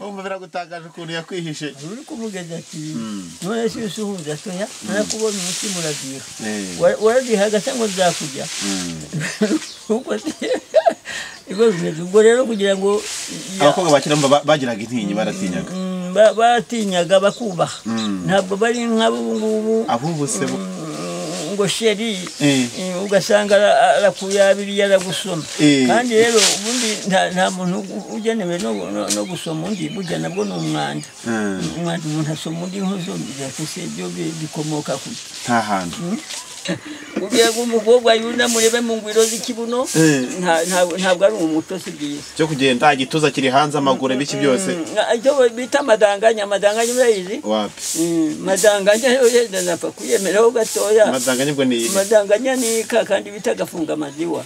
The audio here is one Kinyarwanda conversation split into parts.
umva biragutagaje ukuntu yakwihishe uri kumugeza ati none si usuhuza soya narakubona umutima uragiye waragihaga cyangwa zakujya uko ubwo rero kugira ngo abakobwa bakira bagiraga intinyi baratinyaga batinyaga bakubaha ntabwo bari nk'abo ngubu ahubuse ngo sheri ugasanga arakuyabiri yaragusoma kandi rero ubundi nta muntu ugenewe no gusoma undi burya nabwo ni umwanda umuntu asoma undi nk'uzombiza kese byo bikomoka ku nta hantu ugiye umukobwa yunda murebe mu ngwiro z'ikibuno ntabwo ari umuto si byiza cyo kugenda igituza kiri hanze amaguru biki byose icyo bita madanganya urayizi wapi madanganya yenda napfa kuyemeraho gatoya madanganya ubwo ni madanganya ni kandi bita gafunga amaziwa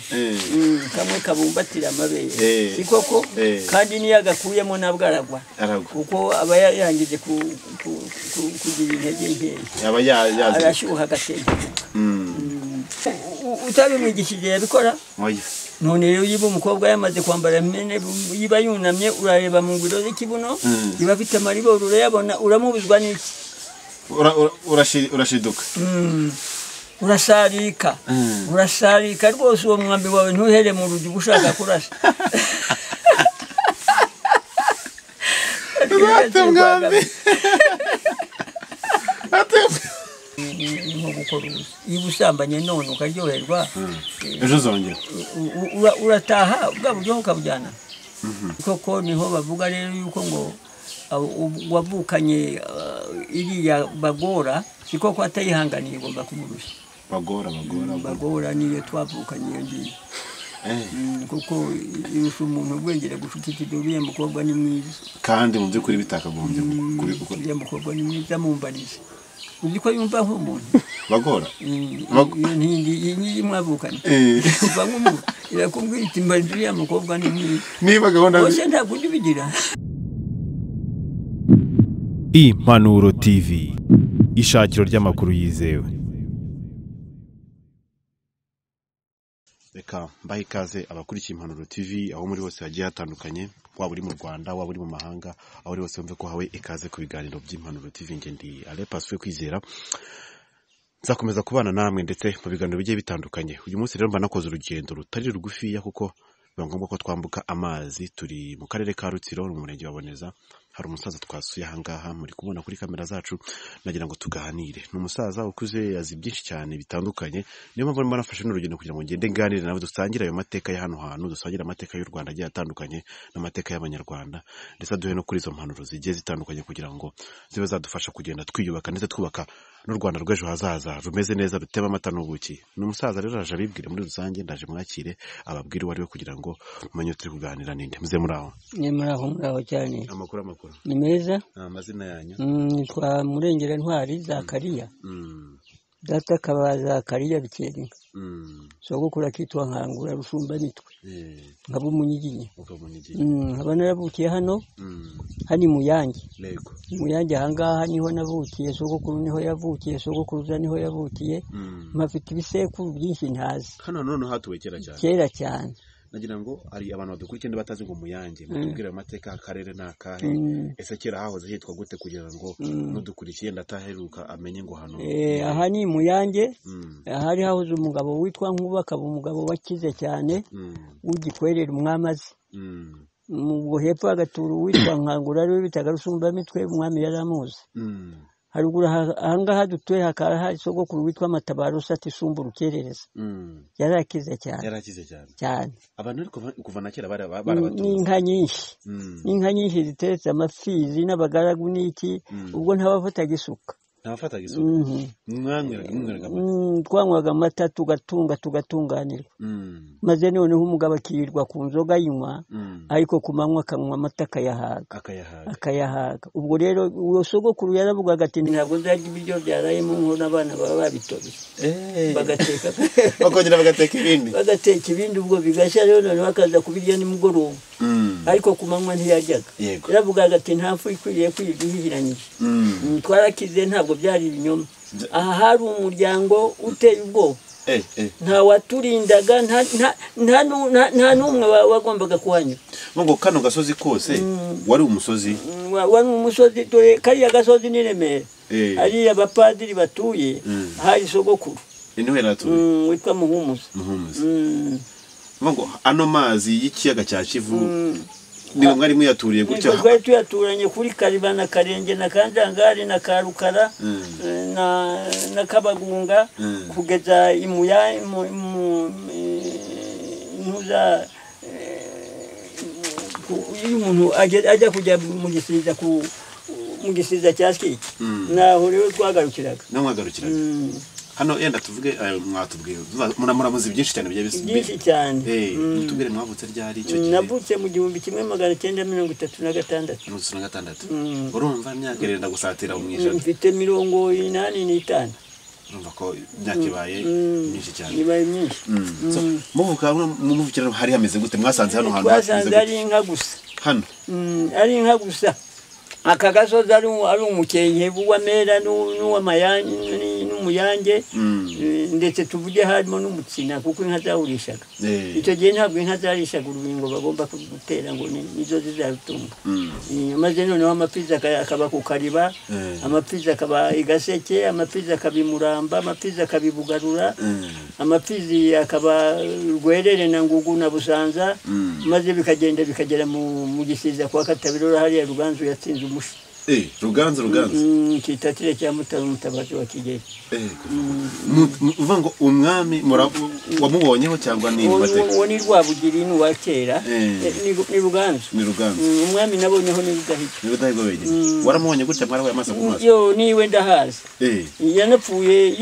kamwe kabumbatira amabere si koko kandi niyo agakuyemo nabwo aragwa kuko aba yangije kugira intege nkeya aba yazi arashyuha agatege utabimwigishije yabikora none rero yiba umukobwa yamaze kwambara mene yiba yunamye urareba mu ngwiro z'ikibuno yiba afite amariboro urayabona uramubuzwa n'iki urashiduka urasarika rwose uwo mwambi wawe ntuhere mu rugi ushaka kurasa iyo usambanye none ukaryoherwa ejo uzongera urataha bwa buryo ukabujyana koko niho bavuga rero yuko ngo wavukanye iriya bagora siko ko atayihanganiye igomba kumurusha bagora niyo twavukanye iyo ngiyo kuko irusha umuntu ubwengere gufite ikiduriye mukobwa ni mwiza kandi mu by'ukuri bitakagombye kuri uko uriya mukobwa ni mwiza mumbaniza uzi ko yumva nk'umuntu bagora iyi mwavukanye kuva nk'umuntu irakubwira iti mbanza uriya mukobwa ni mwiza niba gahunda bose ntabwo ujya ubigira. Impanuro TV, ishakiro ry'amakuru yizewe. Reka mbahe ikaze abakurikiye Impanuro TV aho muri bose hagiye hatandukanye, waba uri mu Rwanda waba uri mu mahanga, aho uri bose wumve ko hawe ikaze ku biganiro by'Impanuro TV. Ngendi Ale Paswe Kwizera nzakomeza kubana namwe ndetse mu biganiro bigiye bitandukanye. Uyu munsi rero mba nakoze urugendo rutari rugufiya kuko biba ngombwa ko twambuka amazi. Turi mu karere ka Rutsiro mu murenge wa Boneza. Hari umusaza twasuye ahangaha muri kubona kuri kamera zacu, nagira ngo tuganire. Ni umusaza ukuze yazi byinshi cyane bitandukanye, niyo mpamvu mba nafashe n'urugendo kugira ngo ngende nganire nawe, dusangire ayo mateka ya hano hantu, dusangire amateka y'u Rwanda agiye atandukanye n'amateka y'abanyarwanda, ndetse duhe no kuri izo mpanuro zigiye zitandukanye kugira ngo zibe zadufasha kugenda twiyubaka ndetse twubaka n'u Rwanda rw'ejo hazaza rumeze neza, rutema amata n'ubuki. Ni umusaza rero aje abibwire muri rusange, ndaje mwakire ababwire uwo ari we kugira ngo mumenye turi kuganira ninde. Muze muraho. Ni muraho cyane. Amakuru ni meza. Amazina yanyu? Twa Murengera Ntwari Zakariya. Data kaba Zakariya Bikeri. Sogokuru akitwa Nkangura Rushumba Mitwe. Nkaba Umunyiginya. Nkaba naravukiye hano hani Muyange. Muyange ahangaha niho navukiye, sogokuru niho yavukiye, sogokuruza niho yavukiye. Mafite ibisekuru byinshi ntazi. Hano none hatuwe kera cyane. Nagira ngo ari abantu badukurikiye batazi ngo Muyange, mutubwire amateka akarere nakahe, ese kera hahoze hitwa gute kugira ngo nudukurikiye ndataheruka amenye ngo hano. Aha ni Muyange, hari hahoze umugabo witwa Nkuba, kaba umugabo wakize cyane ugikwerera umwamazi. Mu hepfo agaturu witwa Nkangura rero bitaga Rushumba Mitwe, umwami yaramuzi. Haruguru ahangaha dutuye hakaba hari sogokuru witwa Matabaro Sati Sumbu Rukerereza. Yarakize cyane. Abantu kuva na kera n'inka nyinshi ziteretse amapfizi n'abagaragu n'iki, ubwo ntabafataga isuka. Twanywaga amata tugatunganirwa. Maze noneho umugabo akirirwa ku nzoga yinywa, ariko ku manywa akanywa amata akayahaga. Ubwo rero uwo sogokuru yaravugaga ati ntabwo nzarya ibiryo byarayemo nk'uko abana baba babitobye. Bakongera bagateka ibindi ubwo bigashya, rero noneho akaza kubirya nimugoroba. Ariko ku manywa ntiyaryaga. Yaravugaga ati nta mfu ikwiriye kwirwa ihiranyije. Twarakize ntabwo byari ibinyoma. Aha hari umuryango uteye ubwoba. nta waturindaga nta n'umwe wagombaga kuhanyura ngo kano gasozi kose wari umusozi dore kariya gasozi ni Remera hariya abapadiri batuye hari sogokuru niho yaratuye witwa Muhumuza ngo ano mazi y'ikiyaga cya Kivu niho mwari muyaturiye gutya twari tuyaturanye kuri Kariba na Karenge na Kanjangari na Karukara na Kabagunga kugeza imuya ntuza iyo umuntu ajya kujya mu gisiza cya Skiki naho rero twagarukiraga hano yenda tuvuge mwatubwiye muramuzi byinshi cyane byinshi cyane tubwire mwavutse ryari icyo gihe navutse mu 1936 urumva imyaka irenda gusatira mu ijana mfite 85 urumva ko imyaka ibaye myinshi cyane ibaye myinshi muvukira hari hameze gute mwasanze hano hantu twasanze ari inka gusa hano ari inka gusa aka gasozi ari umukenke w'amera n'umuyange ndetse tuvuge harimo n'umutsina kuko inka zawurishaga icyo gihe ntabwo inka zarishaga urubingo bagomba gutera ngo nizo zizarutunga maze noneho amapfizi akaba ku Kariba amapfizi akaba i Gaseke amapfizi akaba i Muramba amapfizi akaba i Bugarura amapfizi akaba Rwerere na Ngugu na Busanza maze bikagera mu gisiza kwa Katabirora hariya Ruganzu yatsinze umushi Ruganzu kitatire cya Mutabazi wa Kigeli uvuga ngo umwami wamubonyeho cyangwa ni mateka uwo ni Rwabugiri ni wa kera ni Ruganzu umwami nabonyeho ni Rudahigwa wenyine waramubonye gutya mwarabaye amaso ku maso yo niwe ndahazi yanapfuye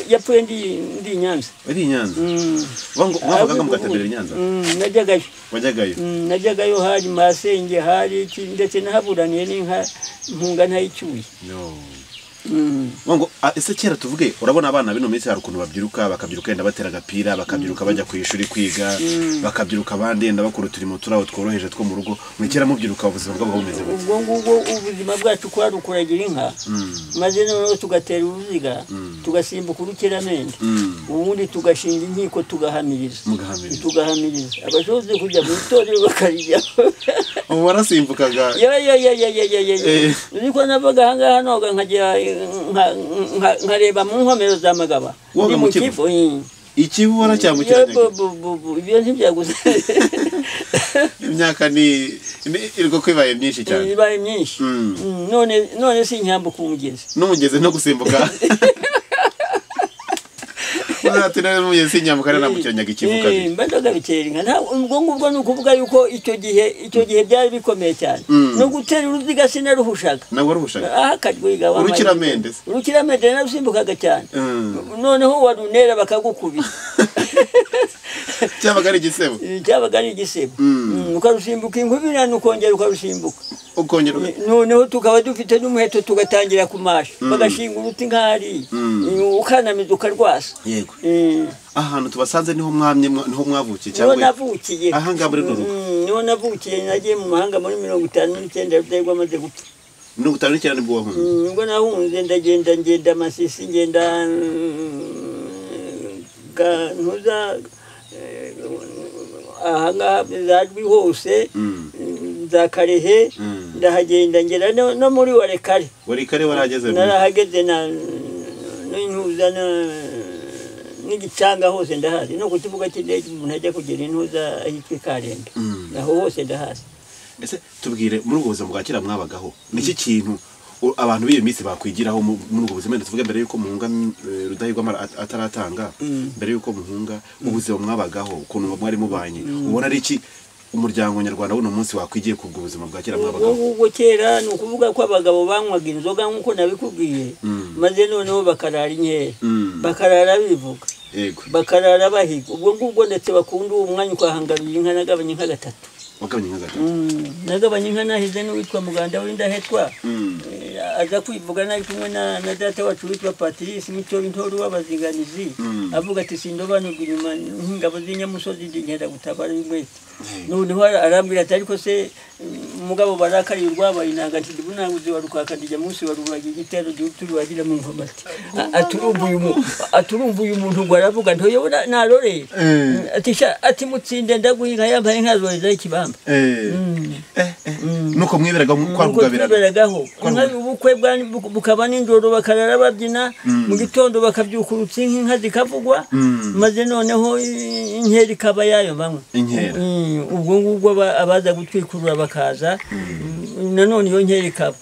yapfuye ndi Nyanza wavugaga mugatembera Nyanza najyagayo hari Masenge hari ndetse nahaburaniye n'inka mpunga ntayicyuye ngo ese kera tuvuge urabona abana bino minsi hari ukuntu babyiruka bakabyiruka yenda batera agapira bakabyiruka bajya ku ishuri kwiga bakabyiruka abandi yenda bakora uturimo turaho tworoheje two mu rugo mwikera mubyiruka ubuzima bwabo bumeze gute ubwo ngubwo ubuzima bwacu kwari ukuragira inka maze noneho tugatera uruziga tugasimbuka urukiramende ubundi tugashinga inkiko tugahamiriza abashoboze kujya mu itorero bakarijyaho warasimbukaga niko navaga ahangaha noga nkajya nkareba mu nkomero za Magaba ndi mu Kivu Ikivu waracyambukiranya ibyo ntibyaguze imyaka ni iriko kwibaye myinshi cyane ibaye myinshi none si nyambuka n'umugezi no gusimbuka Uratina n'umugezi nyambuka narambukiranyaga Ikivu kabiri mbandaga bikeringa nta ubwo ngubwo nukuvuga yuko icyo gihe byari bikomeye cyane no gutera uruziga sinaruhushaga nawe ruhushaga akajwiga wa urukiramende narusimbukaga cyane noneho warunera bakagukubita cyabaga ari igisebo ukarusimbuka inkubira nukongera ukarusimbuka noneho tukaba dufite n'umuheto tugatangira kumasha bagashinga uruti nk'ari ukanamiza ukarwasa yego ahantu tubasanze niho mwavukiye cyangwa navukiye aha ngaha muri rugo niho navukiye nagiye mu mahanga muri 59 Rudahigwa amaze gupfa 59 nibwo wahunze ngo nahunze ngenda Masisi ngenda ntuza aha ngaha zajwi hose za Karehe ndahagenda ngera no muri Warekare warahageze narahageze n'intuza n'igicanga hose ndahazi no ku kibuga cy'indege umuntu ajya kugera intuza ahitwa Karembe aho hose ndahazi ese tubwire muri ubwo buzima bwa kera mwabagaho niki kintu abantu b'iyo minsi bakwigiraho muri ubwo buzima tuvuge mbere yuko muhunga Rudahigwa ataratanga mbere yuko muhunga ubuzima mwabagaho ukuntu mwari mubanye ubona ari iki umuryango nyarwanda w'uno munsi wakwigiye ku buzima bwa kera mwabagaho ubwo kera ni ukuvuga ko abagabo banywaga inzoga nk'uko nabikubwiye maze noneho bakarara inkera bakarara bivuga bakarara bahiga ubwo ngubwo ndetse bakunda uwo mwanya ukahangarira inka nagabanya inka gatatu nagabanya inka nahize n'uwitwa Muganda w'Indahetwa aza kwivuga nari kumwe na data wacu witwa Patrice Mico Intoro w'abaziganizi avuga ati sindobanurwa inyuma nk'ingabo z'inyamusozi ngenda gutabara imwete noneho arambwira ati ariko se umugabo barakari urwabaye inanga ati bunanguze warukaka ndijya munsi waruraga igitero turi wagira mu nkomati aturumbuye umuntu ngo aravuga nto yo narore ati mutsinde ndaguhinga yambaye nkazoreza ikibamba nuko mwiberaga kwarugabiragaho ubukwe bukaba n'indoro bakarara babyina mu gitondo bakabyukurutsa inka zikavugwa maze noneho inkeri ikaba yayo bamwe ubwo ngubwo abaza gutwikurura bakaza nanone iyo nkeri ikaba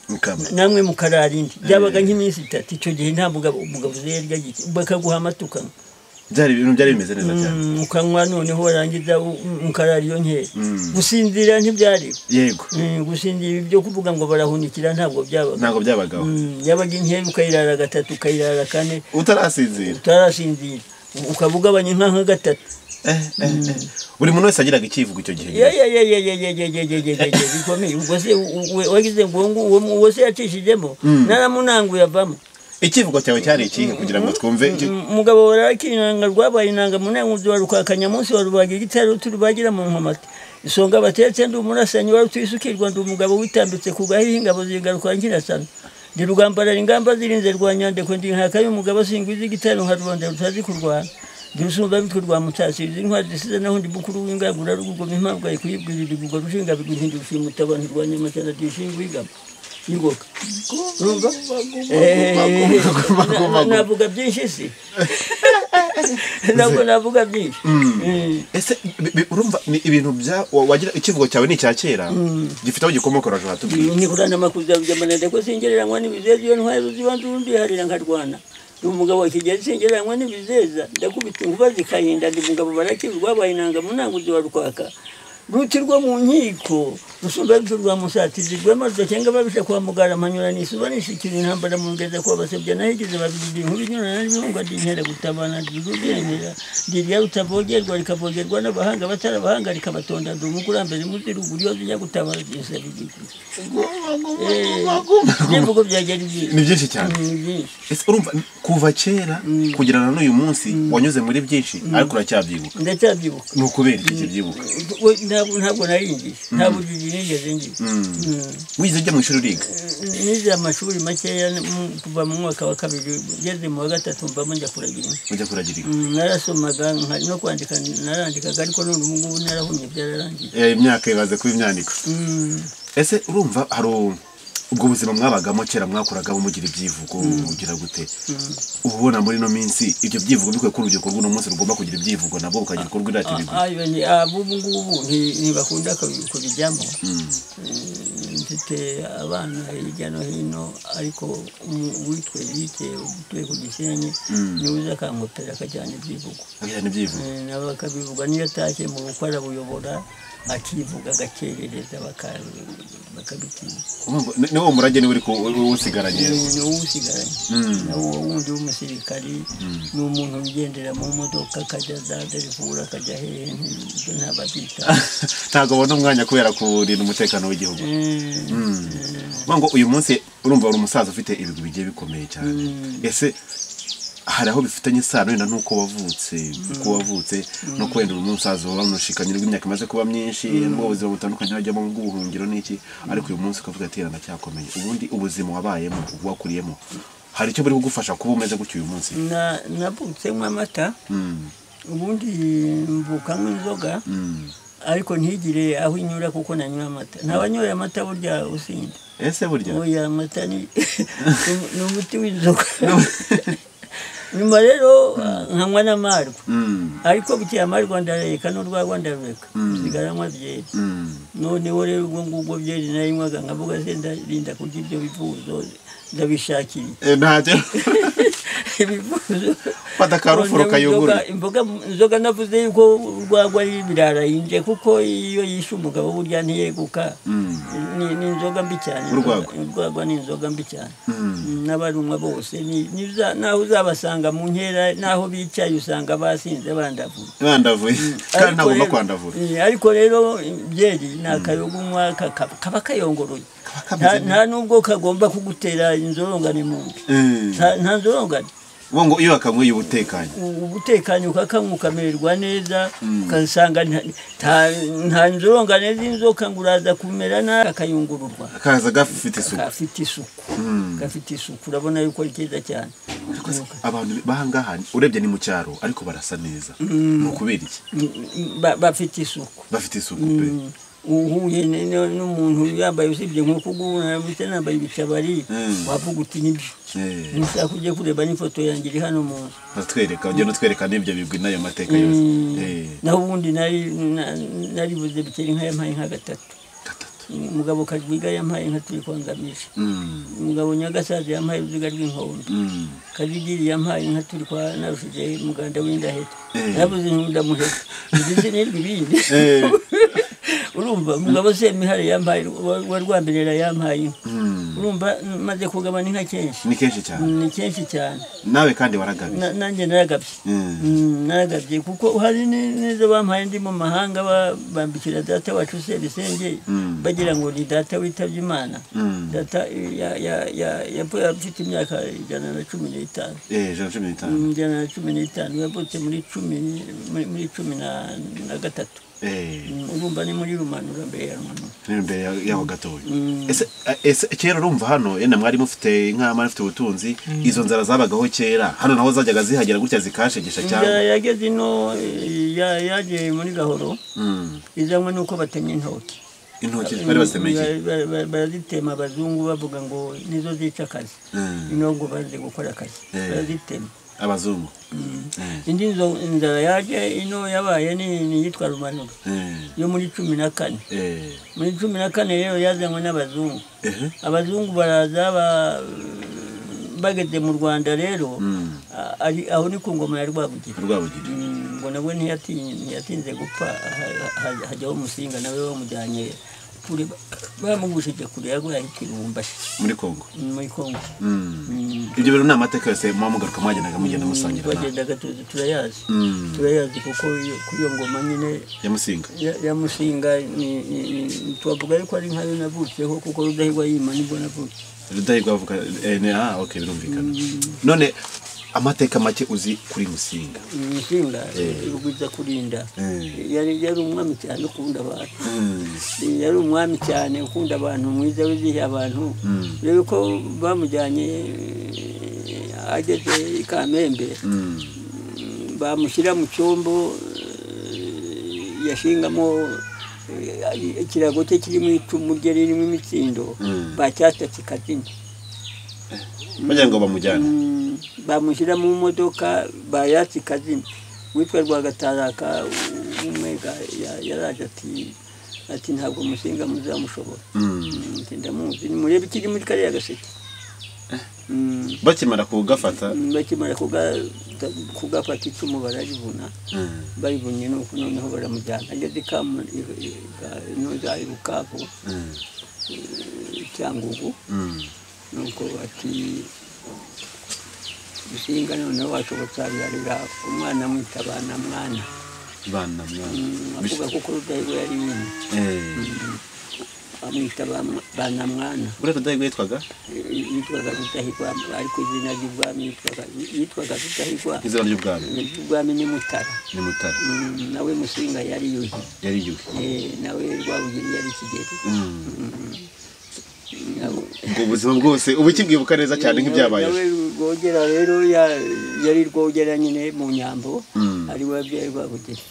namwe mukararindi byabaga nk'iminsi 3 icyo gihe nta mugabo uzerya giki bakaguha amatuka byari ibintu byari bimeze neza cyane mukanywa noneho warangiza mukarara iyo nkeri gusinzira ntibyari yego gusinzira ibyo kuvuga ngo barahunikira ntabwo byabagaho yabaga inkeri ukayirara 3 ukayirara 4 utarasinzira ukabugabanya inka nka 3 buri muntu wese agiraga ikivugo icyo gihe bikomeye ubwo se wagize ngo uwo se yacishijemo naramunanguye avamo ikivugo cyawe cyari ikihe kugira ngo twumve umugabo warakinanga rwabaye inanga munanguzi warukakanya munsi warubaga igitero turubagira mu nkomati isonga batetse ndi umurasanyi wari twisukirwa ndi umugabo witambitse ku gahihi ingabo zingaruka nkirasana ndi rugambarara ingamba zirinze rwa nyandeko ndi nkaka y'umugabo singwiza igitero nka rubanda rutazi kurwana Dirusumba bitwe rwa mutasiriza intwari zisize naho ndi bukuru w'ingagura rugo impamvu ayikuyibwirira ibigwa rushinga biguhinda ushima utabana rwanya macana dishinga wigama ingoka urumva navuga byinshi si navuga byinshi ese urumva ibintu bya wagira ikivugo cyawe ni cya kera gifite aho gikomoka rajwa tubwiye ni kurana makuza by'amanende ko singereranywa n'ibizezi iyo ntwari zibandundi harira nkarwana umugabo kijya singereranywa n'ibizeza ndakubita inkuba zikahinda ndi mugabo barakirwa bayinanga munanguzi warukaka rutirwa mu nkiko rusumba rwa musatizi rwamaze cyangwa babisha kwa mugara manyura nisuba nishikira intambara mu ngeza kwa basebya nahigize babiri inkuru nyuna n'ibihunga dinkera gutabana nduguremera ndiriya rutavogerwa rikavogerwa n'abahanga batarabahanga rikabatonda ndumukurambere muzirugu ryo zijya gutabara byose bigiki nivugo byagera ni byinshi cyane ese urumva kuva kera kugirana n'uyu munsi wanyuze muri byinshi ariko uracyabyibuka ndacyabyibuka ni ukubera iki byibuka ntabwo naringiye ntabwo nigeze ngiye wize ujya mu ishuri uriga nize amashuri makeya kuva mu mwaka wa 2 ngeze mu wa 3 mbamo njya kuragira narasomaga no kwandika narandikaga ariko none ubu ngubu narahumye byararangiye imyaka ibaze kuba imyaniko ese urumva hari ubwo buzima mwabagamo kera mwakuragamo mugira ibyivugo ugira gute ubona muri no minsi ibyo byivugo bikwe ku rugero rw'uno munsi rugomba kugira ibyivugo nabo ukagira ko rwirata ibigwi abo ngubu ntibakunda kubijyamo mfite abana hirya no hino ariko witwe yike utuye ku Gisenyi niwe uza akankopera akajyana ibyivugo nabo bakabivuga niyo atashye mu gukora buyobora akivuga agakerereza bakabitinya niwo murage niwe uri usigaranye nawo wundi w'umusirikari n'umuntu ugendera mu modoka akajya za Darifuru akajya hehe ntababita ntabwo abona umwanya kubera kurinda umutekano w'igihugu ngo uyu munsi urumva uri umusaza ufite ibigwi bigiye bikomeye cyane ese hari aho bifitanye isano wenda nuko wavutse no kwenda umusaza wamushikanye n'imyaka imaze kuba myinshi n'ubwo buzima butandukanye hajyamo bw'ubuhungiro n'iki ariko uyu munsi ukavuga ati rana cyakomeye ubundi ubuzima wabayemo wakuriyemo hari icyo buri kugufasha kuba umeze gutyo uyu munsi nabutsemo amata ubundi mvukamo inzoga ariko ntigire aho inyura kuko nanywa amata ntabanyoye amata burya usinda ese burya oya amata ni umuti w'inzoga nyuma rero nkanywa n'amarwa ariko bukiye amarwa ndareka n'urwagwa ndareka sigaranywa byeri noneho rero ubwo ngubwo byeri nayinywaga nkavuga se ndarinda kurya ibyo bivuzo ndabishakiriye ntacyo ibivuzo fata karufuro kayugura inzoga navuze yuko urwagwa ari ibirara yinje kuko iyo yishe umugabo burya ntiyeguka ni inzoga mbi cyane urwagwa ni inzoga mbi cyane n'abarumwa bose naho uzabasanga mu nkera naho bicaye usanga basinze bandavuye kandi ntagomba kwandavura ariko rero byeri ni akayogunywa kaba kayongoroye nta nubwo kagomba kugutera inzorongane mu nda nta nzorongane ngo iyo akanyweye ubutekanye ukakanywa ukamererwa neza ukasanga nta nzorongane z'inzoka ngo uraza kumera nabi akayungururwa akaza gafite isuku urabona yuko ari keza cyane. Abantu bahangaha urebye ni mu cyaro ariko barasa neza ni ukubera iki? Bafite isuku pe. Uhuye n'umuntu yambaye usibye nk'uko uguna bite nambaye ibitabari wavuga uti nibyo. Nishaka kujya kureba n'ifoto yanjye iri hano mu natwereka ugenda utwereka n'ibyo bigwi nayo mateka yose. Naho ubundi nari buze bikeri nka yampaye nka gatatu. Umugabo Kajwiga yampaye nka turi kwangamisha. Umugabo Nyagasaza yampaye uruziga rw'inkondo. Kajigiri yampaye nka turi kwa narushije muganda w'indaheta. Yabuze ndamuheta. Ndetse n'ibindi. Urumva umugabo Semihare yampaye warwambirera yampaye. Urumva maze kugabana inka kenshi. Ni kenshi cyane. Nawe kandi waragabye. Nanjye naragabye kuko hari neza bampaye ndi mu mahanga bambikira data wacu Sebisenge bagira ngo ni data witabye Imana. Data yapfuye afite imyaka 115. 115 yavutse muri 13. Urumva ni muri Rumanura mbere ya Rumanura. Mbere yaho gatoya. Ese kera urumva hano yenda mwari mufite inka mufite ubutunzi izo nzara zabagaho kera hano naho zajyaga zihagera gutya zikashegesha cyane. Yageze ino yaje muri Gahoro. Izanywe nuko batemye intoki. Bari basemeye. Barazitema abazungu bavuga ngo nizo zica akazi. Inongo baze gukora akazi. Barazitema. Abazungu. Indi nzara yaje ino yabaye ni yitwa Rumanura. Yo muri 14. Muri 14 rero yazanywe n'abazungu. Abazungu baraza bageze mu Rwanda rero aho ni ku ngoma ya Rwabugiri. Ngo nawe ntiyatinze gupfa hajyaho Musinga nawe bamujyanye kure bamugushije kure yagoye Kirumbashi muri Kongo. Ibyo bero na mateka yose mugaruka mwagendaga mugenda musangira. Bagendaga turayazi kuko kuyo ngoma nyine ya Musinga ni twavuga yuko ari nkayo navutseho kuko Rudahigwa yima nibwo navutse. Rudahigwa avuga okay birumvikana. None amateka make uzi kuri Musinga. Musinga rugwiza kurinda. Yari umwami cyane ukunda abantu. Yari umwami cyane ukunda abantu mwiza wizihiye abantu. Rero ko bamujyanye ageze Kamembe bamushyira mu cyombo yashingamo ikirago cye kiri mu icumu rye ririmo imitsindo bacyatatse kazina. Bagira ngo bamujyane. Bamushyira mu modoka bayatsi kazina. Witwa Rwagataraka umwega yaraje ati ntabwo Musinga muzamushobora. Ndamuzi ni murebe kiri muri kariya gaseke. Bakimara kugafata icumu bararivuna. Barivunye nuko noneho baramujyana ageze noza Bukavu Cyangugu. Nuko ati Musinga noneho washobotse abirarira umwana mwita Banamwana. Avuga kuko Rudahigwa yari nyine. Amwita Banamwana. Rudahigwa yitwaga Rudahigwa ariko izina ry'ubwami yitwaga Rudahigwa. Izina ry'ubwami. Ubwami ni Mutara. Nawe Musinga yari Yuhi. Nawe Rwabugiri yari Kigeli. Ngo ubuzima bwose ubu kibwibuka neza cyane nk'ibyabaye. Nawe Rwogera rero yari Rwogera nyine mu Nyambo ari wabyaye Rwabugiri.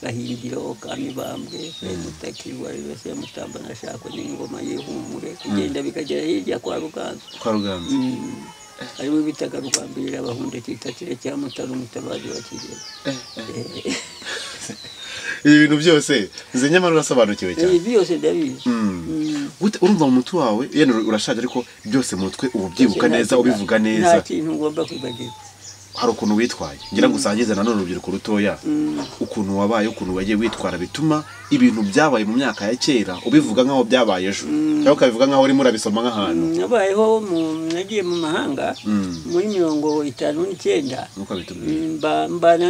Gahindiro Kamibambwe Mutakirwa wese Mutamba nashako n'ingoma y'ihumure kugenda bikagera hirya kwa Ruganzu. Ari we bitaga Rugambirira abahunde kitatire cya Mutara umutabazi wa Kigeli. Ibintu byose zinyamara urasobanukiwe cyane. Ibi byose ndabizi. Urumva mu mutwe wawe yene urashaje ariko byose mu mutwe ububyibuka neza ubivuga neza. Nta kintu ngomba kwibagirwa. Hari ukuntu witwaye ngira ngo usangize na none urubyiruko rutoya ukuntu wabaye ukuntu wagiye witwara bituma ibintu byabaye mu myaka ya kera ubivuga nkaho byabaye ejo cyangwa ukabivuga nkaho uri murabisoma nk'ahantu. Nabayeho nagiye mu mahanga muri 59 nuko bitubwiye mbana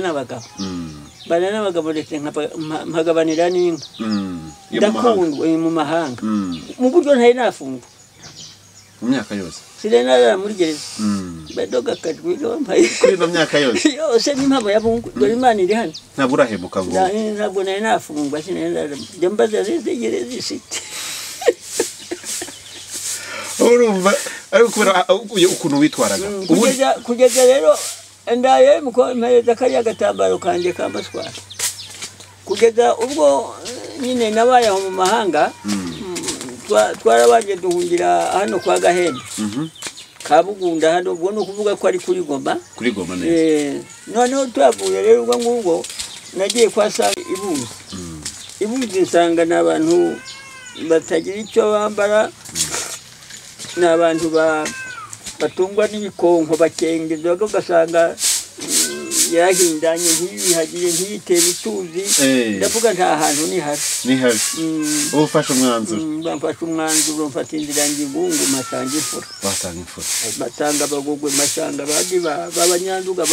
n'abagabo ndetse nkagabanira n'inka. Ndakundwa mu mahanga mu buryo ntari nafungwa mu myaka yose sinari muri gereza. badoga kadwiro mpaye kuri no myaka yose yose n'impamo yabungu dore Imana iri hano ntaburahemuka ngo ntabwo nari nafungwa sinenda jambaza zigereza isiti urumva ariko kubera ukuntu witwaraga kugeza rero ndaye muko mpereza kariya gatambaro kanje kambaswara kugeza ubwo nyine nabaye aho mu mahanga twarabaje duhungira hano kwa Gahembe Kabugunda hano ubwo no kuvuga ko ari kuri Goma neza noneho twavuye rero ubwo ngubwo nagiye kwasanga ibuzi nsanga n'abantu batagira icyo bambara n'abantu batungwa n'ibikonko bakengeza ugasanga yahindanye ntibihagire ntiyitera ituzi ndavuga nta hantu ni hari ufashe umwanzuro bamfashe umwanzuro mfata inzira ngingungu masanga imfura masanga abagogwe masanga abandi b'abanyanduga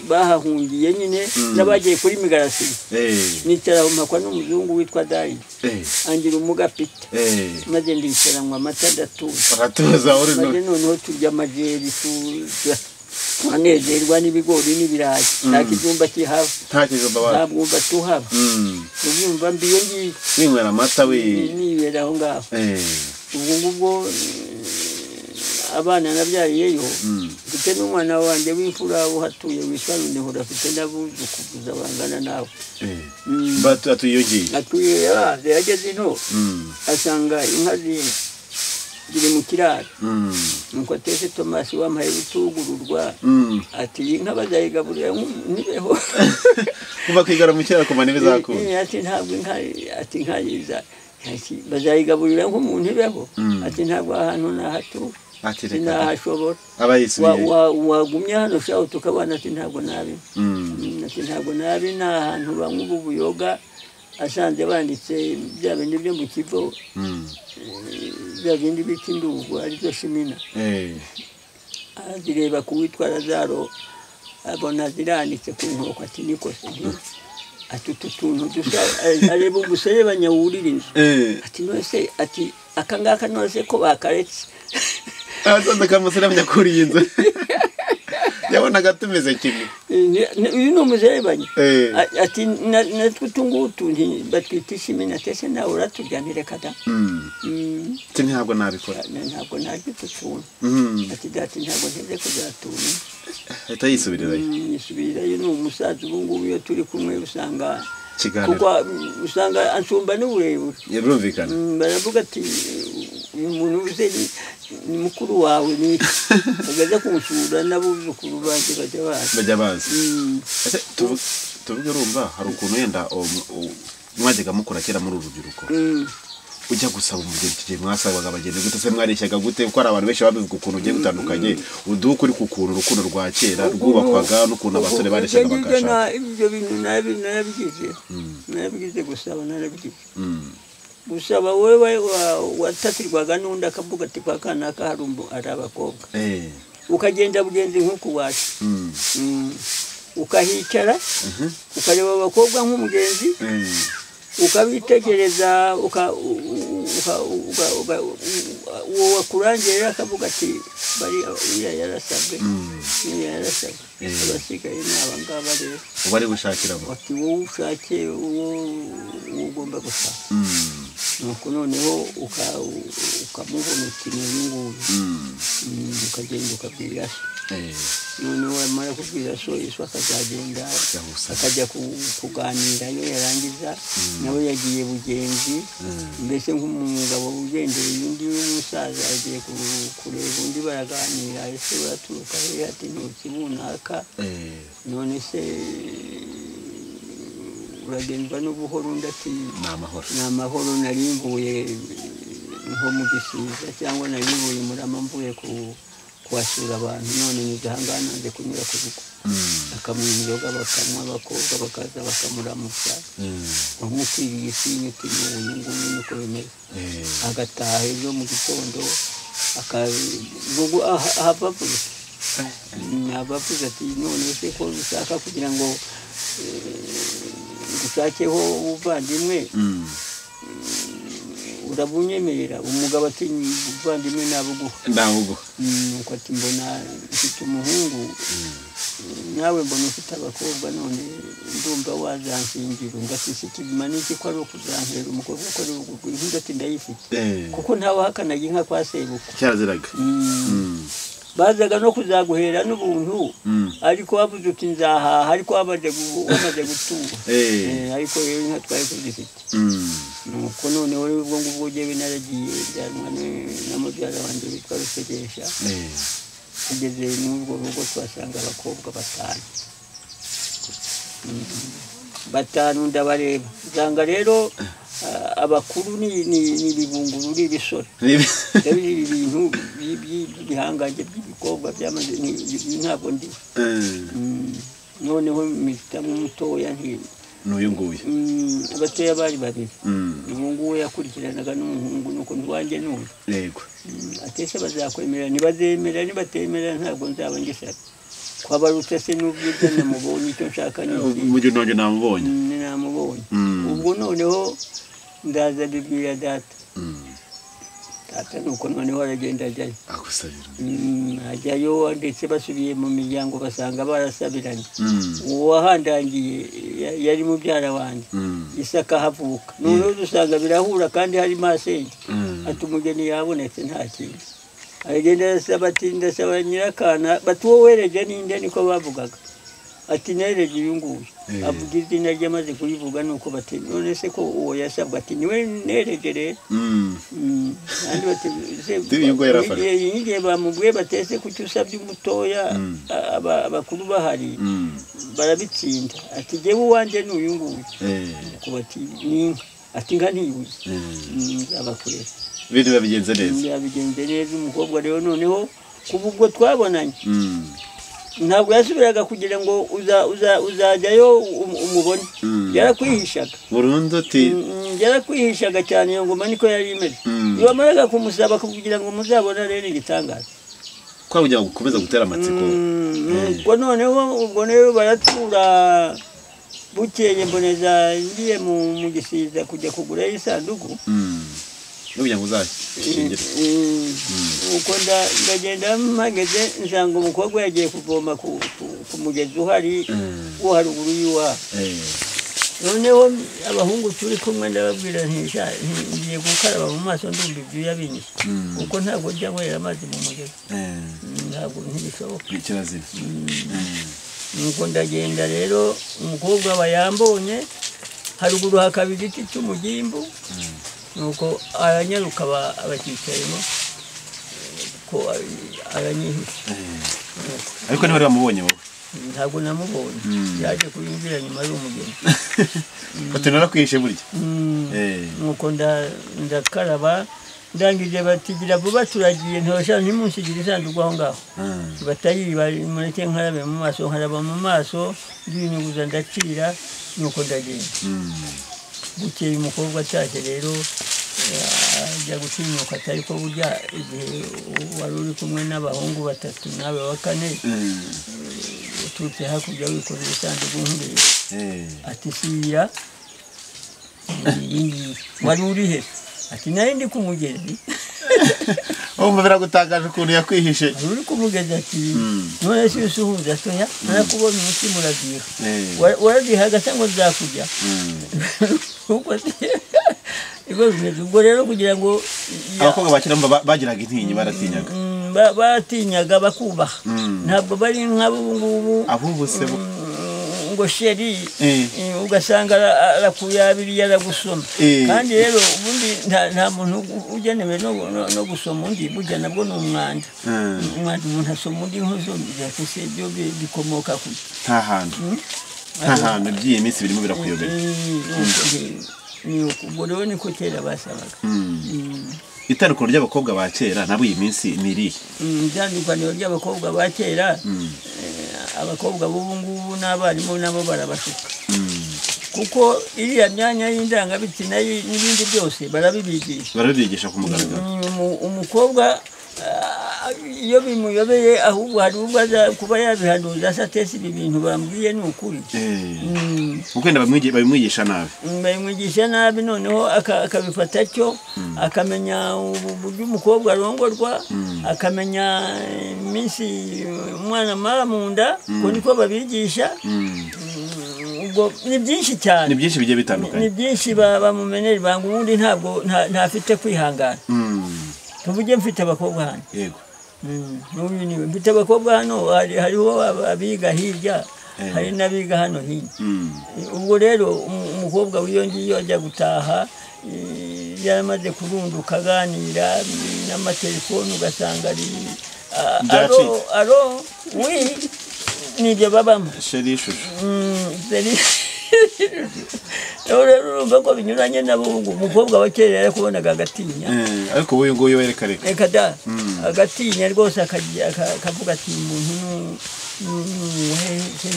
bahahungiye nyine n'abagiye kuri migarasiyo nicara aho mpakwa n'umuzungu witwa Dayi angira umugapita maze ndicara nywa amata ndatuza maze noneho turya amajeri twanezerwa n'ibigori n'ibirayi nta kijumba kihaba nta bwumba tuhaba ubyumva mbiyo ngiyo ninywera amata nibera aho ngaho ubwo ngubwo abana nabyariyeyo mfite n'umwana wanjye w'imfura uhatuye witwa Runihura afite n'abuzukuruza bangana nawe atuye yageze ino asanga inka ziri mu kiraro nuko atese Tomasi wampaye gutugururwa ati inka bazayigaburira ntibeho kuva kwigara mu kiraro kumana ibizakura ati ntabwo inka ati inka yiza bazayigaburira nk'umuntu ibeho ati ntabwo ahantu nahatuye sinahashobora wagumye hano shaho tukabana ati ntabwo nabi ni ahantu bamwe ubu buyoga asanze banditse bya bindi byo mu kigo bya bindi bita indugu arizo shimina azireba kuwitwa Lazaro abona ziranditse ku nkoko ati nikose ati utuntu dusa areba umuserebanya wurira inzu ati nose ati akangaka nose ko bakaretse asanze kamuserebanya kuriye inzu yabonaga tumeze kimwe uyu ni umuserebanya ati natwe utungutu batwita ishimina tese nawe uratujyanire kada ati ntabwo nabikora ntabwo naryo utuntu ati dati ntabwo nteze kuzatuntu ahita yisubirirayo ni umusaza ubu ngubu iyo turi kumwe usanga kuko usanga ansumba n'uburebure birumvikana baravuga ati uyu muntu uze ni mukuru wawe ni agaza kumusura n'abuzukuru banjye bajya bazi tuvuge urumva hari ukuntu yenda mwajyaga mukora kera muri urubyiruko ujya gusaba umugeni kigiye mwasabaga abageni gute se mwareshyaga gute kuko ari abantu benshi babivuga ukuntu ugiye gutandukanye uduka uri ku kuntu urukundo rwa kera rwubakwaga n'ukuntu abasore bareshyaga bagashaka ibyo bintu narabigize gusaba gusaba wewe watatirwaga n'undi akavuga ati kwa kanaka hari abakobwa ukagenda bugenzi nk'uku wacu ukahicara ukareba abakobwa nk'umugenzi ukabitegereza uwo wakurangirira akavuga ati bariya yarasabwe abasigaye ni abangaba rero uba ari gushakiramo ati wowe ushake uwo ugomba gushaka nuko noneho ukamubona uti n'uyu nguyu ukagenda ukabwira so noneho wamara kubwira so Yesu akazagenda akajya kuganira iyo yarangiza nawe yagiye bugenzi mbese nk'umugabo ugendereye undi w'umusaza agiye kureba undi baraganira ese uraturuka he ati ntukibunaka none se uragendwa n'ubuhoro ndati ni amahoro narimbuye nko mu Gisiza cyangwa narimbuye Murama mvuye kuhasura abantu none nidahangana nze kunyura ku rugo akamuha inzoga bakanywa abakobwa bakaza bakamuramutsa wamukiriye isinyuti n'uyu nguyu niko bimeze agataha ejo mu gitondo abavuze ati none se ko ushaka kugira ngo ushakeho ubuvandimwe ndabunyemerera umugabo ati buvandimwe nabuguha nuko ati mbona mfite umuhungu nawe mbona ufite abakobwa none ndumva wazansingira ngasisi kibima n'iki ko ari ukuzankera umukobwa ko ari ugugura ati ndayifite kuko ntawe hakanaga inka kwa sebuko cyaraziraga bazaga no kuzaguhera n'ubuntu ariko wabuze uti nzahaha ariko wamaze gutura ariko rero inka twari kuzifite nuko none wowe ubwo ngubwo ugiye naragiye byanwa na mubyara wanjye witwa Rusegesha kugeze n'ubwo rugo twasanga abakobwa batanu ndabareba zanga rero abakuru ni bibunguru n'ibisore ndabizi ibintu by'ibihangange by'ibikobwa byamaze ntabwo ndi noneho mpita mutoya n'uyu nguyu abatoya bari babiri ubu ngubu yakurikiranaga n'umuhungu nuko ndwanjye n'uyu yego atese bazakwemera ntibazemera nibatemera ntabwo nzaba ngishaka kwabarutse se n'ubwiza namubonye icyo nshaka n'uburyo none namubonye ubwo noneho ndaza bibwira data nuko noneho aragenda ajyayo ajyayo ndetse basubiye mu miryango basanga barasabiranye uwahandangiye yari mubyara wanjye Isaka havuka noneho dusanga birahura kandi hari masenge ati umugeni yabonetse nta kintu aragenda arasaba ati ndasaba nyirakana bati wowe wereje ninde niko bavugaga ati nereje uyu nguyu avuga izina rye amaze kurivuga nuko bati none se ko uwo yasabwa ati niwe nereje rero kandi bati igihe bamubwiye batese kuki usabye umutoya abakuru bahari barabitsinda ati jyewe uwanjye ni uyu nguyu nuko bati n'inka ati inka ntibuze abakurera ibintu babigenze neza yabigenze neza umukobwa rero noneho kuva ubwo twabonanye ntabwo yasubiraga kugira ngo uzajyayo umubone yarakwihishaga burundu ati yarakwihishaga cyane iyo ngoma niko yari imeze ntibamaraga kumusaba kugira ngo muzabona rero igitangaza kwa kugira ngo ukomeza gutera amatsiko ubwo noneho ubwo rero baratura bukeye mboneza ngiye mu gisiza kujya kugura isanduku kugira ngo uzashingira uko ndagenda mpageze nsanga umukobwa yagiye kuvoma ku mugezi uhari wo haruguru y'iwabo noneho abahungu turi kumwe ndababwira ngiye gukaraba mu maso ndumva ibyuya binyishe kuko ntabwo njya nkorera amazi mu mugezi ntabwo ntibishoboka kirazira nuko ndagenda rero umukobwa aba yambonye haruguru hakaba igiti cy'umugimbu nuko aranyaruka abakicayemo ko aranyihishe ariko ntibari bamubonye wowe ntabwo namubonye yaje kuyumvira nyuma y'umugeni batunara kwihishe burya nuko ndakaraba ndangije batigira vuba turagiye ntibashaka ntimunsigire isanduku aho ngaho batayiba mureke nkarabe mu maso nkaraba mu maso ndinyuguza ndacira nuko ndagenda bukeye umukobwa atashye rero ajya gutinyuka atari ko burya igihe wari uri kumwe n'abahungu batatu nawe wa kane uturutse hakurya wikorera isanduku nk'ureba ati siya wari uri he ati nari ndi ku mugezi wumva biragutangaje ukuntu yakwihishe uri ku mugezi ati none si usuhuza toya narakubonye umutima uragiye waragihaga cyangwa nzakujya ubwo rero kugira ngo abakobwa bakira bagiraga intinyi baratinyaga batinyaga bakubaha ntabwo bari nk'abo ngubu ahubuse ngo sheri ugasanga arakuyabiriye aragusoma kandi rero ubundi nta muntu ugenewe no gusoma undi burya nabwo ni umwanda umuntu asoma undi nk'uzumvira se byo bikomoka ku nta hantu by'iyi minsi birimo birakuyobera ubwo rero niko kera basabaga itandukano ry'abakobwa ba kera nabo iyi minsi ni irihe itandukano ry'abakobwa ba kera abakobwa b'ubu ngubu n'abarimu nabo barabashuka kuko iriya myanya y'indangabitsina n'ibindi byose barabibigisha ku mugaragaro umukobwa iyo bimuyobeye ahubwo hari ubwo aza kuba yabihanuza satesi ibi bintu bambwiye ni ukuri ukenda babimwigisha nabi babimwigisha nabi noneho akabifata cyo akamenya uburyo umukobwa arongorwa akamenya iminsi umwana amara mu nda ko niko babigisha ubwo ni byinshi cyane ni byinshi bigiye bitandukanye ni byinshi bamumenera ibanga ubundi ntabwo ntafite kwihangana tuvuge mfite abakobwa hano yego n'uyu niwe mfite abakobwa hano hariho abiga hirya hari n'abiga hano hino ubwo rero umukobwa w'iyo ngiyo ajya gutaha yaramaze kurunduka aganira n'amatelefoni ugasanga ari aro wi nibyo babamo sheri shusho rero urumva ko binyuranye nabo umukobwa wa kera yarakubonaga agatinya ariko uyu nguyu wereka reka da agatinya rwose akavuga ati umuntu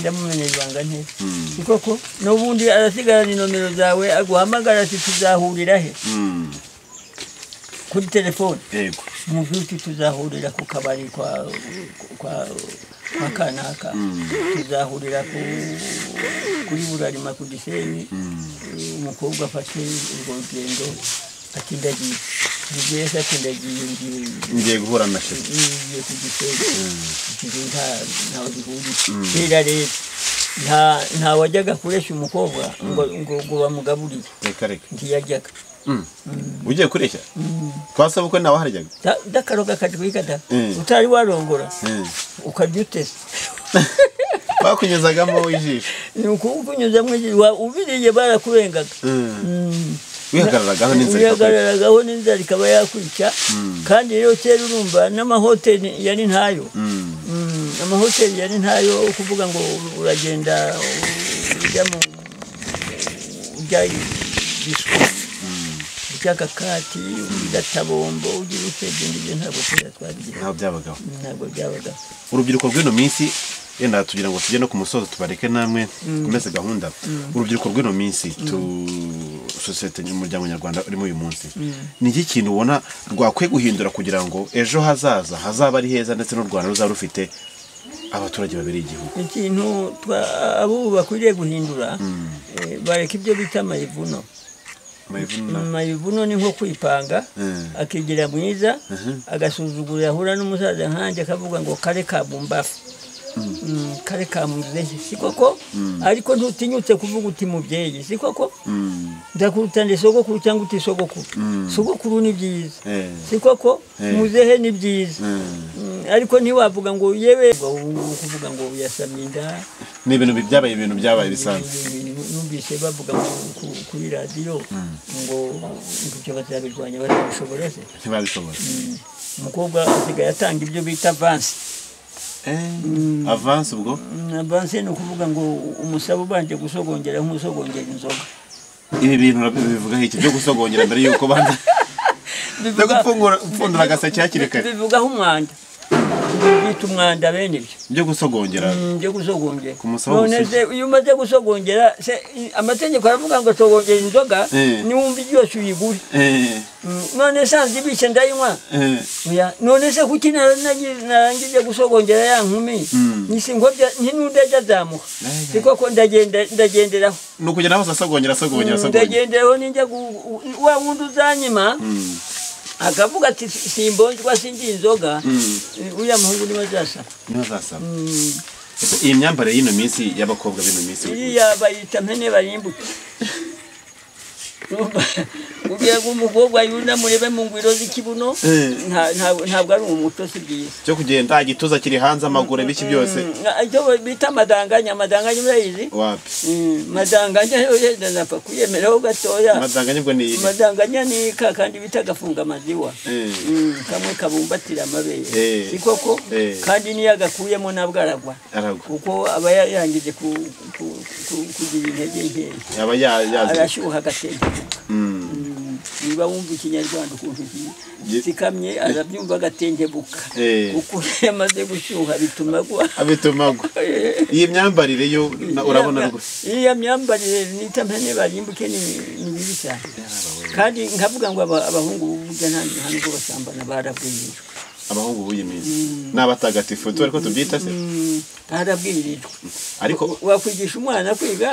ndamumenera ibanga neza si koko n'ubundi arasigarana inomero zawe aguhamagara ati tuzahurira he kuri telefone yego muvuti tuzahurira ku kabari kwa kanaka tuzahurira kuri Burarima ku Gisenyi umukobwa afashe urwo rugendo ati ndagiye ngiye ati ndagiye ngiye guhura na shefu ngiye ku Gisenyi ntawe bihuriye rero nta wajyaga kuresha umukobwa ngo bamugaburiye reka ntiyajyaga ugiye kureshya twasaba uko nawe haryaga dakaroga kajwikada utari warongora ukarya utese bakunyuzagamo ijisho ni ukukunyuzamo ijisho ubiriye barakurengaga wihagararagaho n'inzara ikaba yakwica kandi rero kera urumva n'amahoteli yari ntayo amahoteli yari ntayo kuvuga ngo uragenda ujya mu cyakakati ugatabombo ugira usegende ibyo ntabwo twabigira ntabwo byabagaho urubyiruko rw'ino minsi yenda tugira ngo tujye no ku musozo tubareke namwe kumeze gahunda urubyiruko rw'ino minsi sosiyete y'umuryango nyarwanda urimo uyu munsi ni iki kintu ubona rwakwiye guhindura kugira ngo ejo hazaza hazaba ari heza ndetse n'u Rwanda ruzaba rufite abaturage babiri igihugu ikintu abo bakwiriye guhindura bareka ibyo bita mayivuno mayivuno ni nko kwipanga akigira mwiza agasuzugura ahura n'umusaza nkanjye akavuga ngo kare kabumbafu kare kamuzehe si koko ariko ntutinyutse kuvuga uti mubyeyi si koko ndakutande sogokuru cyangwa uti sogokuru ni byiza si koko muzehe ni byiza ariko ntiwavuga ngo yewe kuvuga ngo yasamye inda ni ibintu byabaye bisanzwe numvise bavuga kuri radiyo ngo icyo bazabirwanya barabishobora se ntibabishobora umukobwa asigaye atanga ibyo bita avansi avance ubwo avance ni ukuvuga ngo umusaba ubanje gusogongera nk'usogongera inzoga ibi bintu bivuga iki byo gusogongera mbere yuko banza byo gupfundura agaseke hakiri kare bivugaho umwanda bita umwanda bene byo gusogongera none se iyo umaze gusogongera amategeko aravuga ngo sogongera inzoga niwumva iryose uyigure none sanze ibice ndayinywa none se kuki narangije gusogongera ya nkumi nisi ngo ntinudajya zamuha siko ko ndagenderaho nukugera hose asogongera ndagenderaho ninjya wa wundi uzanyima akavuga ati simbonjwa singi inzoga uya muhungu ni bazasa iyi myambare y'ino minsi y'abakobwa b'ino minsi iriya bayita mpene barimbuke ugiye umukobwa yuna murebe mu ngwiro z'ikibuno ntabwo ari umuto si byiza cyo kugenda igituza kiri hanze amaguru biki byose icyo bita madanganya urayizi wapi madanganya yenda napfa kuyemeraho gatoya madanganya ni kandi bita gafunga maziwa kamwe kabumbatira amabere si koko kandi niyo agakuyemo nabwo aragwa kuko aba yarangije kugira intege nkeya arashyuha agatege niba wumva ikinyarwanda ukuntu gikamye arabyumva agatengebuka kuko yamaze gushyuha bituma agwa iyi myambarire yo urabona rwose iyi myambarire nita mpene barimbuke ni bibi cyane kandi nkavuga ngo abahungu burya nta nubwo basambana barabwirishwa abahungu buye minsi n'abatagatifu turi ko tubyita se arabwirijwe ariko wakwigisha umwana kwiga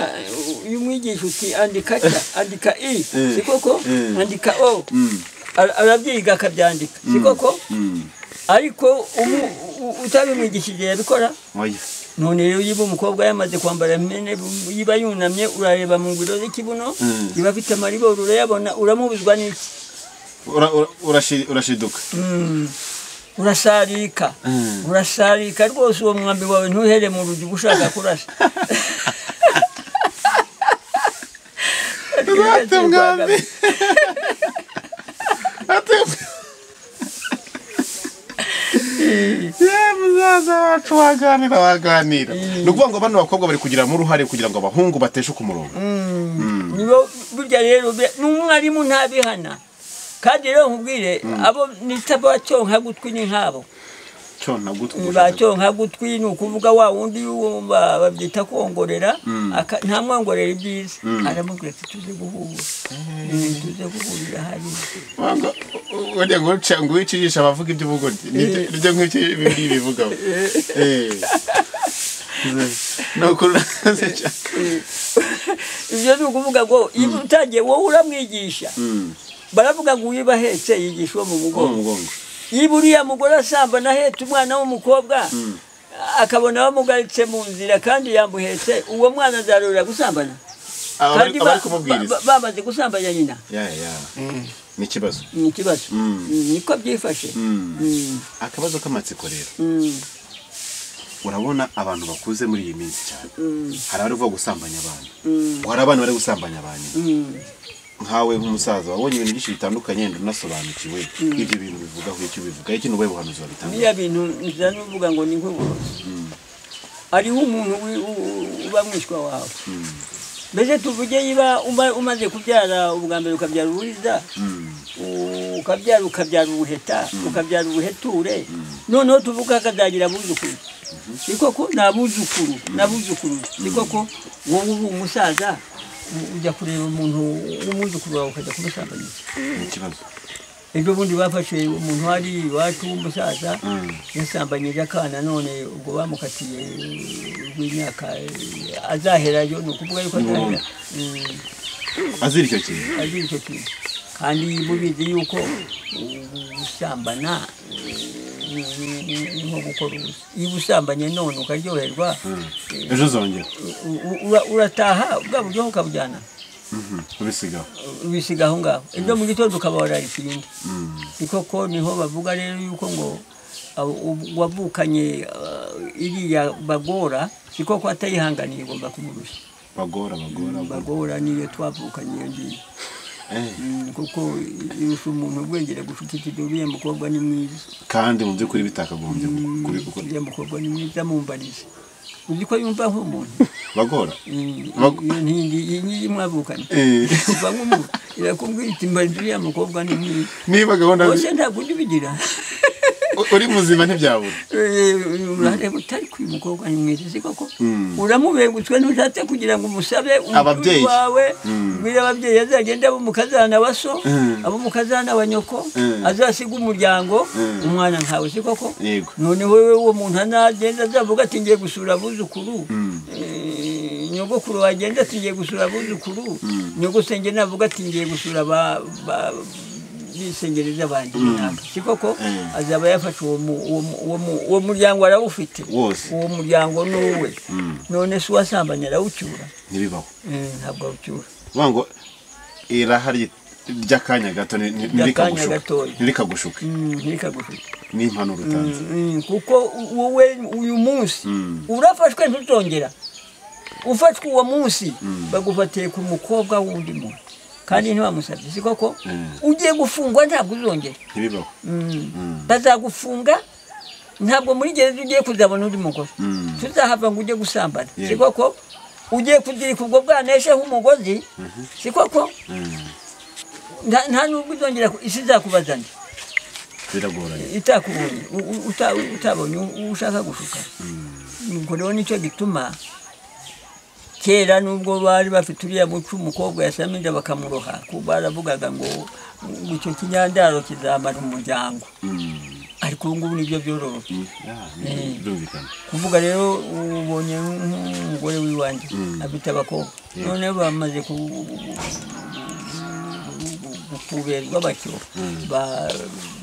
uyu mwigisha uti andika andika i sikoko andika o arabyiga akabyandika sikoko ariko utabimwigishije yabikora none rero yiba umukobwa yamaze kwambara mene yiba yunamye urareba mu ngiro z'ikibuno yiba afite amariboro urayabona uramubuzwa n'iki urashiduka urasarika rwose uwo mwambi wawe ntuhere mu rugi ushaka kurasa muzaza wacu waganira ni ukuvuga ngo bano bakobwa bari kugiramo uruhare kugira ngo abahungu bateshuke umurongo nibo burya rero n'umwarimu ntabihana kandi rero nkubwire abo nitaba cyonka gutwi ni nkabo cyonka gutwi ni ukuvuga wa wundi babyita kongorera nta mwongorera ibyiza aramubwira ati tuze guhurira hariya wajya ngo wicisha abavuga ibyo uvuga nibyo nk'iki bibiri bivugaho ibyo ni ukuvuga ngo iyo utangiye wowe uramwigisha baravuga ngo uyiba ahetse yigisha uwo mu mugongo iyo uriya mugore asambana ahetse umwana w'umukobwa akabona bamugaritse mu nzira kandi yamuhetse uwo mwana azarurira gusambana kandi bamaze gusambanya nyina ni ikibazo niko byifashe akabazo k'amatsiko rero urabona abantu bakuze muri iyi minsi cyane hari abari kuvuga gusambanya abantu hari abana bari gusambanya abantu nkawe nk'umusaza wabonye ibintu byinshi bitandukanye unasobanukiwe ibyo bintu bivugaho icyo bivuga iki n'ubuhe buhanuzi babitanga niya bintu nzira n'uvuga ngo ni nk'uburozi hariho umuntu uba mwishwa wawe mbese tuvuge yiba umaze kubyara ubwa mbere ukabyara uburiza ukabyara ubuheta ukabyara ubuheture noneho tuvuga akazagira abuzukuru sikoko nabuzukuru sikoko wowe ubu umusaza ujya kureba umuntu w'umuzukuru wawe ukajya kumusambanyiriza ikibazo ejo bundi bafashe umuntu wari iwacu w'umusaza yasambanyije akana none ubwo bamukatiye rw'imyaka azaherayo ni ukuvuga yuko azahera azira icyo kintu kandi mubizi yuko gusambana nko gukora ubusa iyo usambanye none ukaryoherwa ejo uzongera urataha bwa buryo ukabujyana ubisiga aho ngaho ejo mu gitondo ukaba wararikindi sikoko niho bavuga rero yuko ngo wavukanye iriya bagora sikoko atayihanganiye igomba kumurusha bagora niyo twavukanye iyo ngiyo kuko irusha umuntu ubwengere gushukikira uriya mukobwa ni mwiza kandi mu by'ukuri bitakagombye kuri gukora uriya mukobwa ni mwiza mumbarize uzi ko yumva nk'umuntu bagora iyi mwavukanye kuva nk'umuntu irakubwira iti mbarize uriya mukobwa ni mwiza niba gahunda bose ntabwo ujya ubigira uri muzima ntibyabura urareba utari kuri mukobwa ni mwiza si koko uramubengutswe ntushatse kugira ngo umusabe ababyeyi wawe mbwira ababyeyi azagenda abo mu kazana wa so abo mu kazana wa nyoko azasiga umuryango umwana nkawe si koko none wowe uwo muntu anagenda azavuga ati ngiye gusura abuzukuru nyogokuru wagenda ati ngiye gusura abuzukuru nyogosenge navuga ati ngiye gusura bisengereza abandi sikoko azaba yafashe uwo muryango arawufite uwo muryango nuwe none se uwasambanya arawucyura ntibibaho ntabwo awucyura ngo irahari ry'akanya gato ntirikagushuke ni impanuro utanze kuko wowe uyu munsi urafashwe ntutongera ufashwe uwo munsi bagufatiye ku mukobwa w'undi muntu kandi ntibamusabye si koko ugiye gufungwa ntabwo uzongera ntibibaho bazagufunga ntabwo muri gereza ugiye kuzabona undi mugore tuzahava ngo ujye gusambana si koko ugiye kuzirika ubwo bwaneshe nk'umugozi si koko nta nubwo uzongera isi izakubazanye biragoranye itakubonye utabonye ushaka gushuka ubwo rero nicyo gituma kera nubwo bari bafite uriya muco umukobwa yasamije bakamuroha kuko baravugaga ngo icyo kinyandaro kizamara umuryango ariko ubu ngubu nibyo byororoka birumvikana kuvuga rero ubonye umugore w'iwanjye afite abakobwa noneho bamaze kuberwa batyo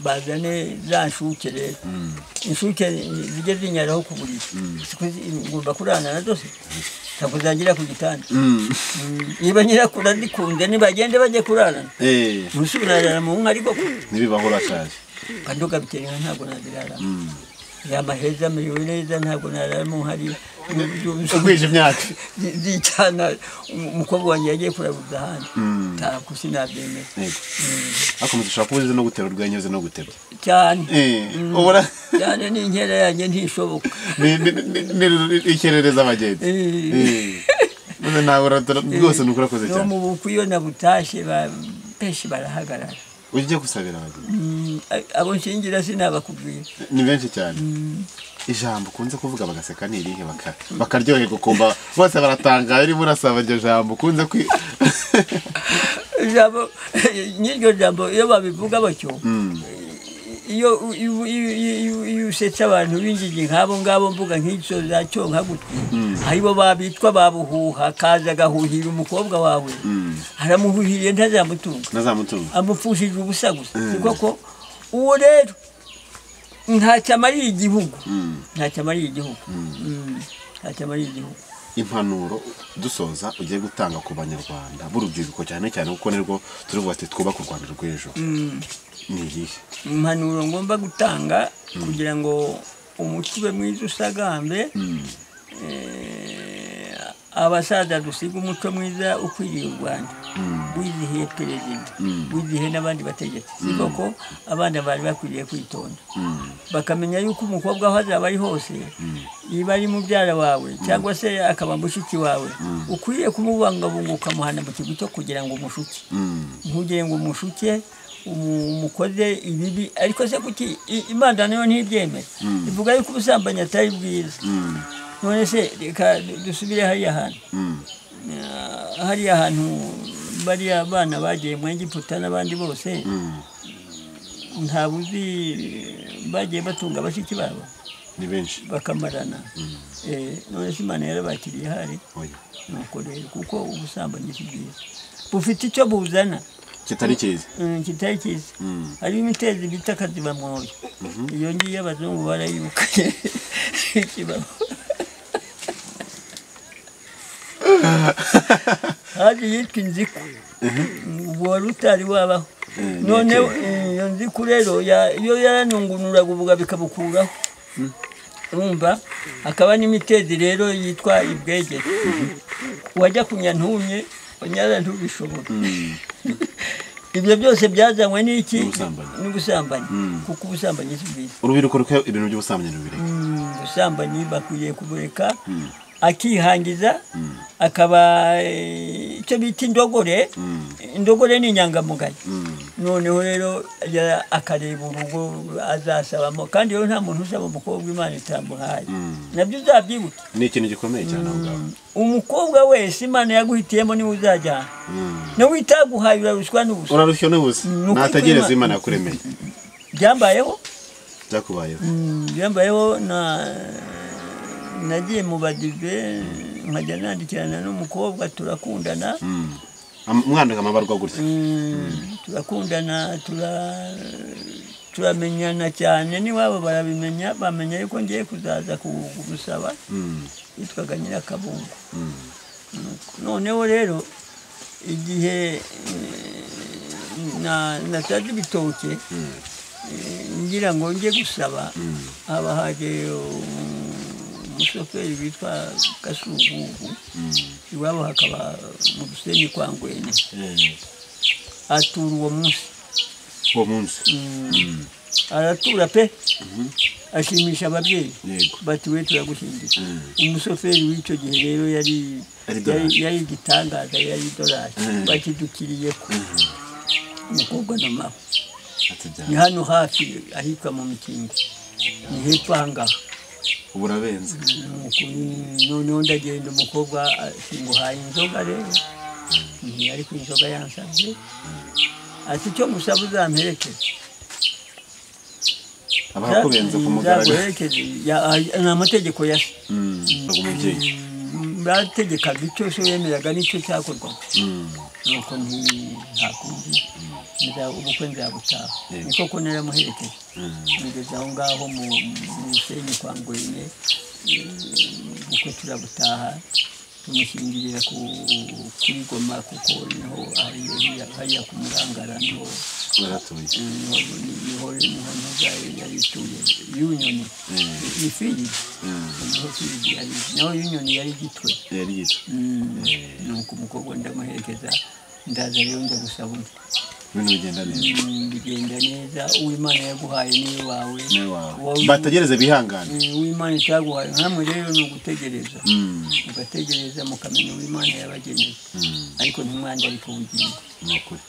bazane za nshuke rero inshuke zijye zinyaraho ku buriri ngomba kurana na zose ntabwo zangira ku gitanda niba nyirakuru azikunze ntibagende bajye kurarana ntusubirarana mu nka ariko ntibibaho urashaje kandoga bitera inka ntabwo naziraramo yamaheza amerewe neza ntabwo nararamo hari ugwije imyaka zicana umukobwa wanjye yagiye kurabuza ahandi ntabwo sinabyemera akomeza ushaka kubuze no gutera urwenya uzi no gutebya cyane cyane ni inkera yanjye ntishoboka ikerereza abagenzi maze nawe rwose nuko urakoze cyane no mu bukwe iyo nabutashye benshi barahagarara ujye gusabira abagenzi abo nshingira sinabakubwira ni benshi cyane ijambo kunze kuvuga bagaseka ni irihe bakaryoherwa ukumva bose baratangaye urimo urasaba iryo jambo ukunze ijambo n'iryo jambo iyo babivuga batyo iyo usetse abantu b'injiji nk'abo ngabo mvuga nk'icyo za cyonka gutwi aribo babitwa babuhuha kaza agahuhira umukobwa wawe aramuhuhiriye ntazamutunga amupfushije ubusa gusa ni koko uwo rero ntacyo amariye igihugu impanuro dusoza ugiye gutanga ku banyarwanda b'urubyiruko cyane cyane kuko nirwo turi bubate twubaka u Rwanda rw'ejo ni iyihe impanuro ngomba gutanga kugira ngo umuco ube mwiza usagambe abasaza dusiga umuco mwiza ukwiriye u Rwanda wizihiye perezida wizihiye n'abandi bategetsi siko ko abana bari bakwiriye kwitonda bakamenya yuko umukobwa aho azaba ari hose niba ari mubyara wawe cyangwa se akaba mushiki wawe ukwiriye kumubangabunga ukamuhana mu kigo cyo kugira ngo umushuke ntugire ngo umushuke umukoze ibibi ariko se kuki Imana nayo ntibyemera ivuga yuko ubusambanyi atari bwiza none se reka dusubire hariya hantu bariya abana bagiye mu Egiputa n'abandi bose ntabuzi bagiye batunga bashiki babo ni benshi bakamarana none se Imana yarabakiriye hari nuko rero kuko ubusambanyi si bwiza bufite icyo buzana kitari cyiza hari imitezi bita akazibamwoyo iyo ngiye abazungu barayibukanye ikibaho haje yitwa inziku wari utari wabaho none iyo nziku rero iyo yaranungunuraga ubuga bikabukuraho urumva akaba n'imitezi rero yitwa ibwegere wajya kunyantumye wanyara ntubishobora ibyo byose byazanywe n'iki n'ubusambanyi kuko ubusambanyi si bwiza urubyiruko ruko ibintu by'ubusambanyi rubireka ubusambanyi bakwiriye kubureka akihangiza akaba icyo bita indogore ni inyangamugayo noneho rero akareba urugo azasabamo kandi rero nta muntu usaba umukobwa Imana itamuhaye nabyo uzabyibuke ni ikintu gikomeye cyane aho ngaho umukobwa wese Imana yaguhitiyemo niwe uzajyana nawe itaguhaye urarushwa n'ubusa natagereza Imana yakuremeye byambayeho byambayeho nagiye mu badive nkajya nandikirana n'umukobwa turakundana umwandika amabarwa gutya turakundana turamenyana cyane niwabo barabimenya bamenya yuko ngiye kuzaza kugusaba yitwaga Nyirakabungo noneho rero igihe nataze ibitoke ngira ngo njye gusaba haba haje umushoferi witwa Gasugugu iwabo hakaba mu Rusenyi kwa Ngwene atura uwo munsi aratura pe ashimisha ababyeyi bati we turagushingira umushoferi w'icyo gihe rero yari igitangaza yari idolari bakidukiriyeko umukobwa n'amaho ni hano hafi ahitwa mu Mikingi ni hepfo ahangaha uburabenze noneho ndagenda umukobwa nguhaye inzoga rero ariko inzoga yansabye ati icyo ngusaba uzamperekeze abakubenze ku mugaragaro ni amategeko ya umubyeyi bategekaga icyo so yemeraga n'icyo cyakorwa nuko ntakundi ubukwe nzabutaha niko ko naramuherekeje ngeze aho ngaho mu Musenyi kwa Ngwene ubukwe turabutaha tumushyingirira kuri Goma kuko niho hariya ku Murangara niho baratuye niho yarituye y'unyoni ni fili niho fili yari naho y'unyoni yari gitwe nuko umukobwa ndamuherekeza ndaza rero njya gusaba undi bigenda neza uw'Imana yaguhaye niwe wawe bategereze bihangane uw'Imana itaguhaye nkamwe rero ni ugutegereza ugategereza mukamenya uw'Imana yabageneye ariko ntimwandarike ubugingo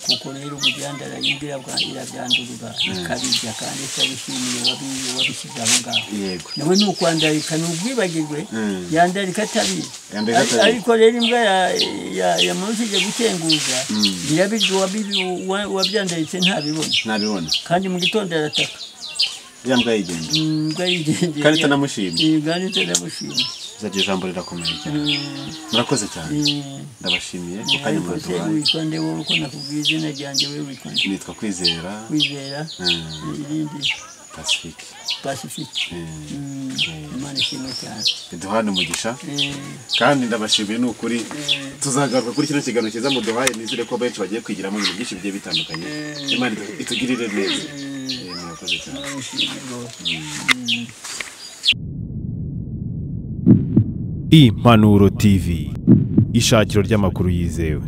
kuko rero uburyandara irabyandurura ikabirya kandi itabishimiye wabishyize aho ngaho nawe ni ukwandarika ni ubwibagirwe yandarika atabizi ariko rero imbwa yamurushije gukenguza birabirya wabyandaritse ntabibona kandi mu gitondo arataka yambwa yigendeye kandi itanamushimye zaje ijambo rirakomeye cyane murakoze cyane ndabashimiye ko kanya muraduhaye witwa nde wowe uko nakubwiye izina ryanjye wewe witwa nde nitwa Kwizera irindi Pacifique Imana ishimwe cyane duhane umugisha kandi ndabashimiye n'ukuri tuzagaruka kuri kino kiganiro cyiza muduhaye nizere ko benshi bagiye kwigiramo ibintu byinshi bigiye bitandukanye Imana itugirire neza murakoze cyane Impanuro TV ishakiro ry'amakuru yizewe.